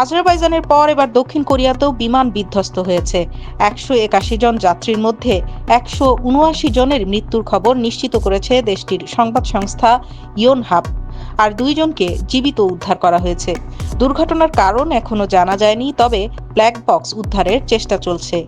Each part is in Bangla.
আজারবাইজানের পর এবার দক্ষিণ কোরিয়াতেও বিমান বিধ্বস্ত হয়েছে। 181 জন যাত্রীর মধ্যে 179 জনের মৃত্যুর খবর নিশ্চিত করেছে দেশটির সংবাদ সংস্থা ইয়োনহাপ, আর 2 জনকে জীবিত উদ্ধার করা হয়েছে। দুর্ঘটনার কারণ এখনো জানা যায়নি, তবে ব্ল্যাক বক্স উদ্ধারের চেষ্টা চলছে।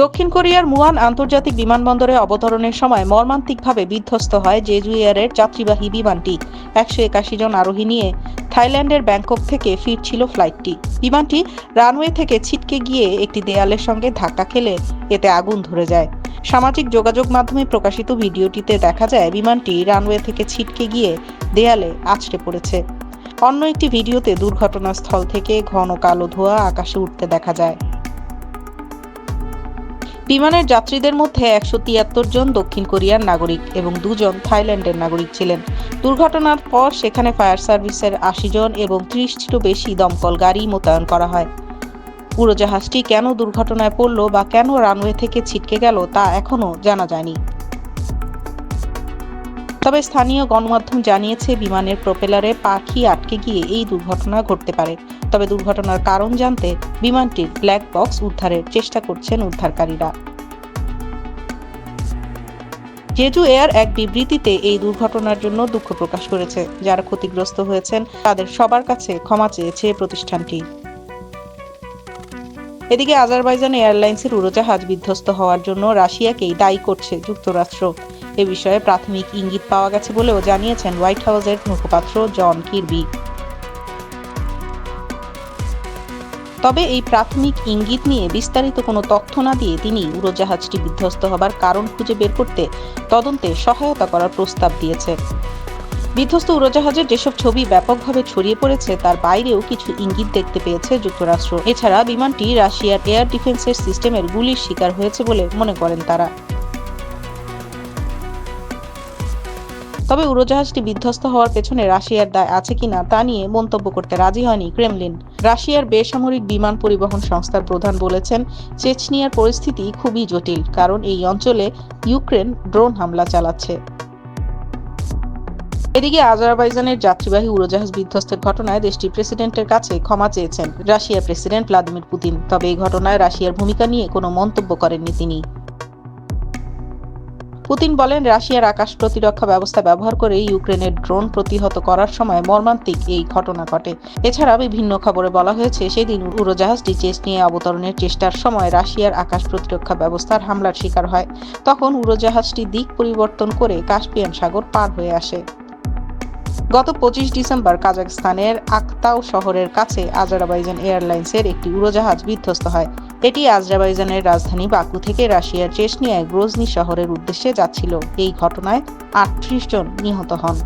দক্ষিণ কোরিয়ার মুয়ান আন্তর্জাতিক বিমানবন্দরে অবতরণের সময় মর্মান্তিকভাবে বিধ্বস্ত হয় জেজু এয়ারের যাত্রীবাহী বিমানটি। 181 জন আরোহী নিয়ে থাইল্যান্ডের ব্যাংকক থেকে ফিরছিল ফ্লাইটটি। বিমানটি রানওয়ে থেকে ছিটকে গিয়ে একটি দেয়ালের সঙ্গে ধাক্কা খেলে এতে আগুন ধরে যায়। সামাজিক যোগাযোগ মাধ্যমে প্রকাশিত ভিডিওটিতে দেখা যায় বিমানটি রানওয়ে থেকে ছিটকে গিয়ে দেয়ালে আছড়ে পড়েছে। অন্য একটি ভিডিওতে দুর্ঘটনাস্থল থেকে ঘন কালো ধোঁয়া আকাশে উঠতে দেখা যায়। বিমানের যাত্রীদের মধ্যে 173 জন দক্ষিণ কোরিয়ার নাগরিক এবং 2 জন থাইল্যান্ডের নাগরিক ছিলেন। দুর্ঘটনার পর সেখানে ফায়ার সার্ভিসের 80 জন এবং 30টিরও বেশি দমকল গাড়ি মোতায়েন করা হয়। উড়োজাহাজটি কেন দুর্ঘটনায় পড়ল বা কেন রানওয়ে থেকে ছিটকে গেল তা এখনও জানা যায়নি। তবে স্থানীয় গণমাধ্যম জানিয়েছে বিমানের প্রপেলারে পাখি আটকে গিয়ে এই দুর্ঘটনা ঘটতে পারে। তবে দুর্ঘটনার কারণ জানতে বিমানটির ব্ল্যাক বক্স উদ্ধারের চেষ্টা করছেন উদ্ধারকারীরা। জেজু এয়ার এক বিবৃতিতে এই দুর্ঘটনার জন্য দুঃখ প্রকাশ করেছে। যারা ক্ষতিগ্রস্ত হয়েছেন তাদের সবার কাছে ক্ষমা চেয়েছে প্রতিষ্ঠানটি। এদিকে আজারবাইজান এয়ারলাইন্সের উড়োজাহাজ বিধ্বস্ত হওয়ার জন্য রাশিয়াকেই দায়ী করছে যুক্তরাষ্ট্র। এ বিষয়ে প্রাথমিক ইঙ্গিত পাওয়া গেছে বলেও জানিয়েছেন হোয়াইট হাউসের মুখপাত্র জন কির্বি। তবে এই প্রাথমিক ইঙ্গিত নিয়ে বিস্তারিত কোনো তথ্য না দিয়ে তিনি উড়োজাহাজটি বিধ্বস্ত হবার কারণ খুঁজে বের করতে তদন্তে সহায়তা করার প্রস্তাব দিয়েছে। বিধ্বস্ত উড়োজাহাজের যেসব ছবি ব্যাপকভাবে ছড়িয়ে পড়েছে তার বাইরেও কিছু ইঙ্গিত দেখতে পেয়েছে যুক্তরাষ্ট্র। এছাড়া বিমানটি রাশিয়ার এয়ার ডিফেন্সের সিস্টেমের গুলির শিকার হয়েছে বলে মনে করেন তারা। তবে উড়োজাহাজটি বিধ্বস্ত হওয়ার পেছনে রাশিয়ার দায় আছে কিনা তা নিয়ে মন্তব্য করতে রাজি হয়নি ক্রেমলিন। রাশিয়ার বেসামরিক বিমান পরিবহন সংস্থার প্রধান বলেছেন, চেচনিয়ার পরিস্থিতি খুবই জটিল, কারণ এই অঞ্চলে ইউক্রেন ড্রোন হামলা চালাচ্ছে। এদিকে আজারবাইজানের যাত্রীবাহী উড়োজাহাজ বিধ্বস্তের ঘটনায় দেশটির প্রেসিডেন্টের কাছে ক্ষমা চেয়েছেন রাশিয়ার প্রেসিডেন্ট ভ্লাদিমির পুতিন। তবে এই ঘটনায় রাশিয়ার ভূমিকা নিয়ে কোনো মন্তব্য করেননি তিনি। পুতিন বলেন, রাশিয়ার আকাশ প্রতিরক্ষা ব্যবস্থা ব্যবহার করে ইউক্রেনের ড্রোন প্রতিহত করার সময় মর্মান্তিক এই ঘটনা ঘটে। এছাড়া বিভিন্ন খবরে বলা হয়েছে সেদিন উড়োজাহাজটি চেচনিয়ায় অবতরণের চেষ্টার সময় রাশিয়ার আকাশ প্রতিরক্ষা ব্যবস্থার হামলার শিকার হয়। তখন উড়োজাহাজটি দিক পরিবর্তন করে কাস্পিয়ান সাগর পার হয়ে আসে। গত 25 ডিসেম্বর কাজাখস্তানের আক্তাউ শহরের কাছে আজারবাইজান এয়ারলাইন্সের একটি উড়োজাহাজ বিধ্বস্ত হয়। এটি আজারবাইজানের রাজধানী বাকু থেকে রাশিয়ার চেচনিয়ায় গ্রোজনি শহরের উদ্দেশ্যে যাচ্ছিল। এই ঘটনায় 38 জন নিহত হন।